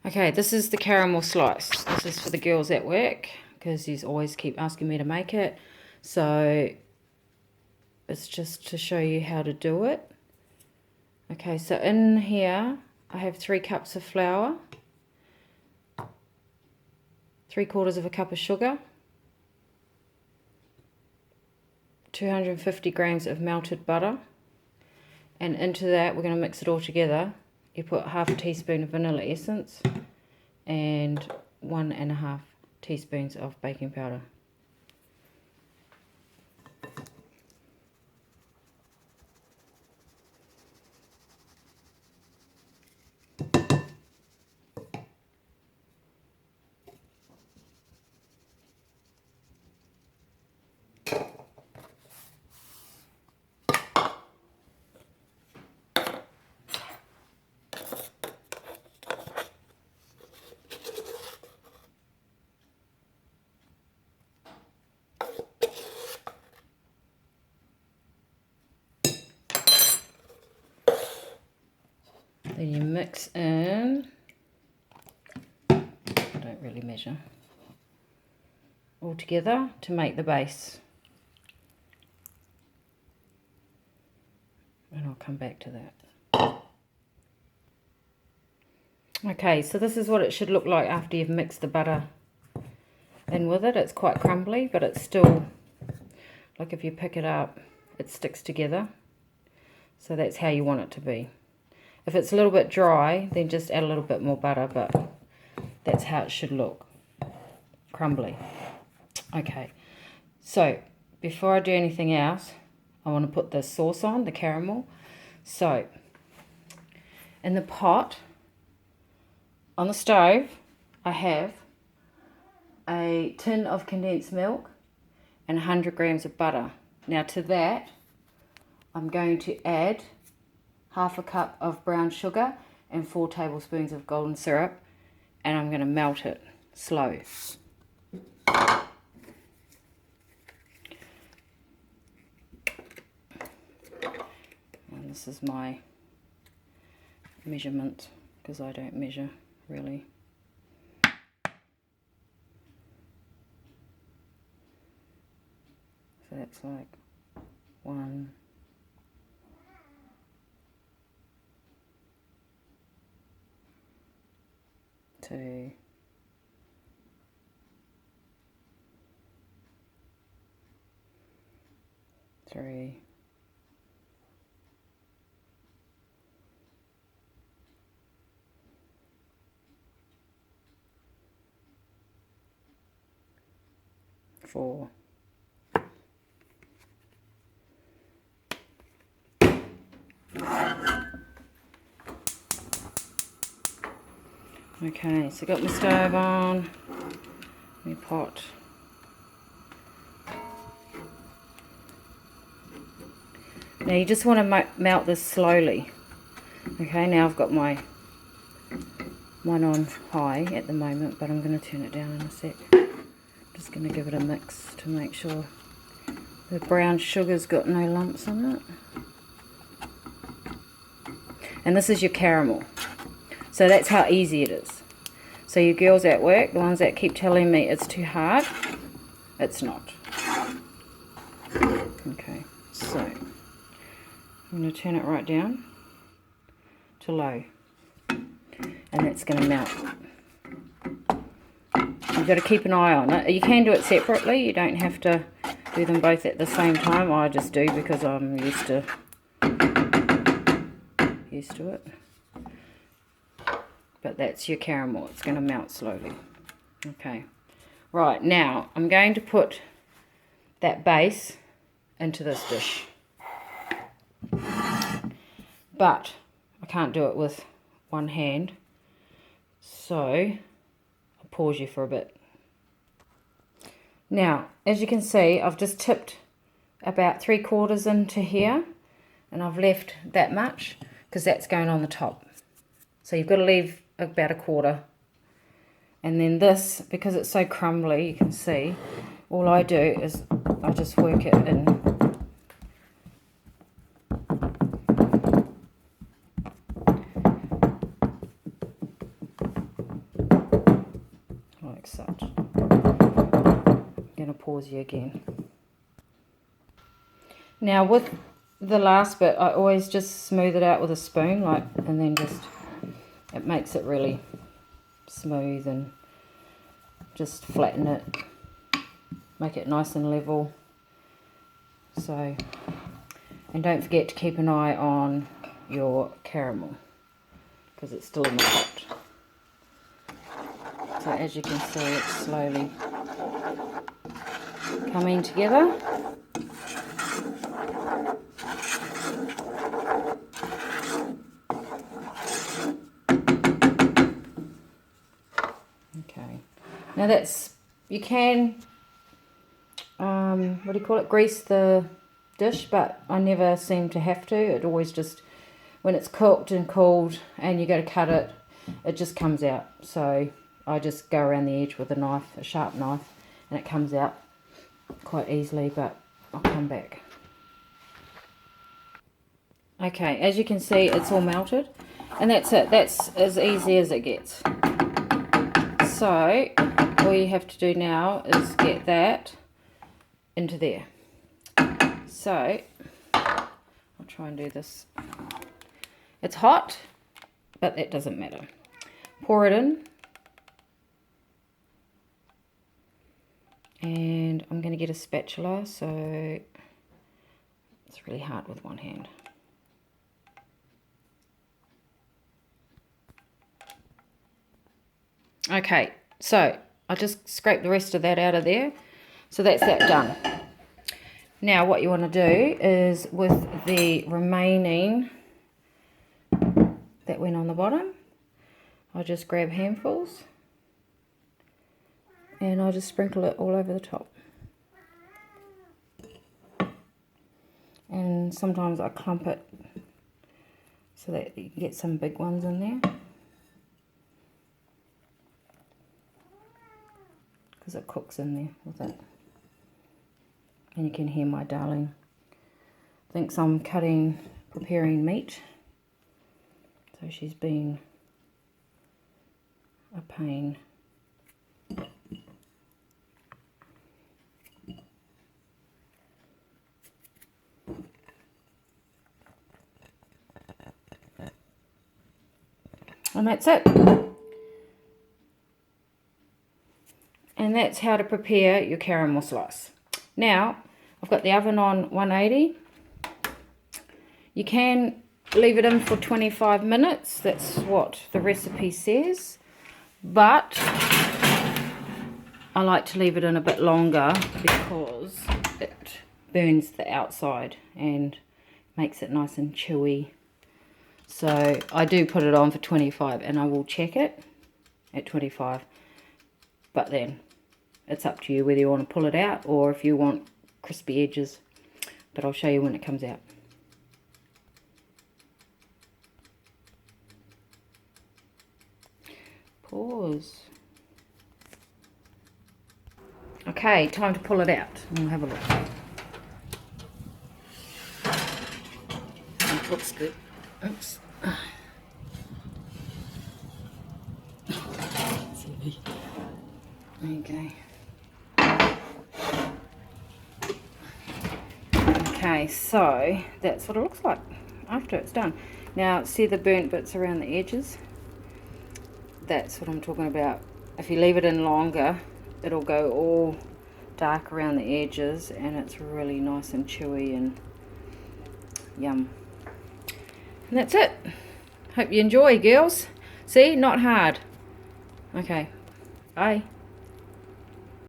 Okay, this is the caramel slice. This is for the girls at work because you always keep asking me to make it. So it's just to show you how to do it. Okay, so in here I have 3 cups of flour, 3/4 of a cup of sugar, 250 grams of melted butter, and into that we're going to mix it all together. You put 1/2 teaspoon of vanilla essence and 1.5 teaspoons of baking powder. Then you mix in, I don't really measure, all together to make the base. And I'll come back to that. Okay, so this is what it should look like after you've mixed the butter in with it. It's quite crumbly, but it's still, like if you pick it up, it sticks together. So that's how you want it to be. If it's a little bit dry, then just add a little bit more butter, but that's how it should look, crumbly. Okay, so before I do anything else, I want to put the sauce on, the caramel. So, in the pot, on the stove, I have a tin of condensed milk and 100 grams of butter. Now to that, I'm going to add 1/2 cup of brown sugar and 4 tablespoons of golden syrup, and I'm going to melt it slow. And this is my measurement because I don't measure really. So that's like 1, 2, 3, 4. Okay, so got my stove on, my pot. Now you just want to melt this slowly. Okay, now I've got my one on high at the moment, but I'm going to turn it down in a sec. Just going to give it a mix to make sure the brown sugar's got no lumps on it. And this is your caramel. So that's how easy it is. So you girls at work, the ones that keep telling me it's too hard, it's not. Okay, so I'm going to turn it right down to low. And that's going to melt. You've got to keep an eye on it. You can do it separately. You don't have to do them both at the same time. I just do because I'm used to it. But that's your caramel. It's going to melt slowly. Okay. Right, now I'm going to put that base into this dish. But I can't do it with one hand. So I'll pause you for a bit. Now, as you can see, I've just tipped about 3/4 into here. And I've left that much because that's going on the top. So you've got to leave about 1/4. And then this, because it's so crumbly, you can see, all I do is I just work it in. like such. I'm going to pause you again. Now with the last bit, I always just smooth it out with a spoon, like, and then just, it makes it really smooth, and just flatten it, make it nice and level. So, and don't forget to keep an eye on your caramel, because it's still in the pot. So as you can see, it's slowly coming together. Okay, now that's, you can, what do you call it, grease the dish, but I never seem to have to. It always just, when it's cooked and cooled and you go to cut it, it just comes out. So I just go around the edge with a knife, a sharp knife, and it comes out quite easily, but I'll come back. Okay, as you can see, it's all melted, and that's it. That's as easy as it gets. So all you have to do now is get that into there. So I'll try and do this. It's hot, but that doesn't matter. Pour it in. And I'm going to get a spatula, so it's really hard with one hand. Okay, so I just scrape the rest of that out of there. So that's that done. Now what you want to do is, with the remaining that went on the bottom, I'll just grab handfuls and I'll just sprinkle it all over the top. And sometimes I clump it so that you can get some big ones in there, because it cooks in there with it. And you can hear my darling thinks I'm preparing meat. So she's been a pain. And that's it. And that's how to prepare your caramel slice. Now, I've got the oven on 180. You can leave it in for 25 minutes. That's what the recipe says. But I like to leave it in a bit longer because it burns the outside and makes it nice and chewy. So I do put it on for 25, and I will check it at 25. But then it's up to you whether you want to pull it out or if you want crispy edges. But I'll show you when it comes out. Pause. Okay, time to pull it out. We'll have a look. It looks good. Oops. Okay. Okay, so that's what it looks like after it's done. Now, see the burnt bits around the edges? That's what I'm talking about. If you leave it in longer, it'll go all dark around the edges, and it's really nice and chewy and yum. And that's it. Hope you enjoy, girls. See, not hard. Okay, bye.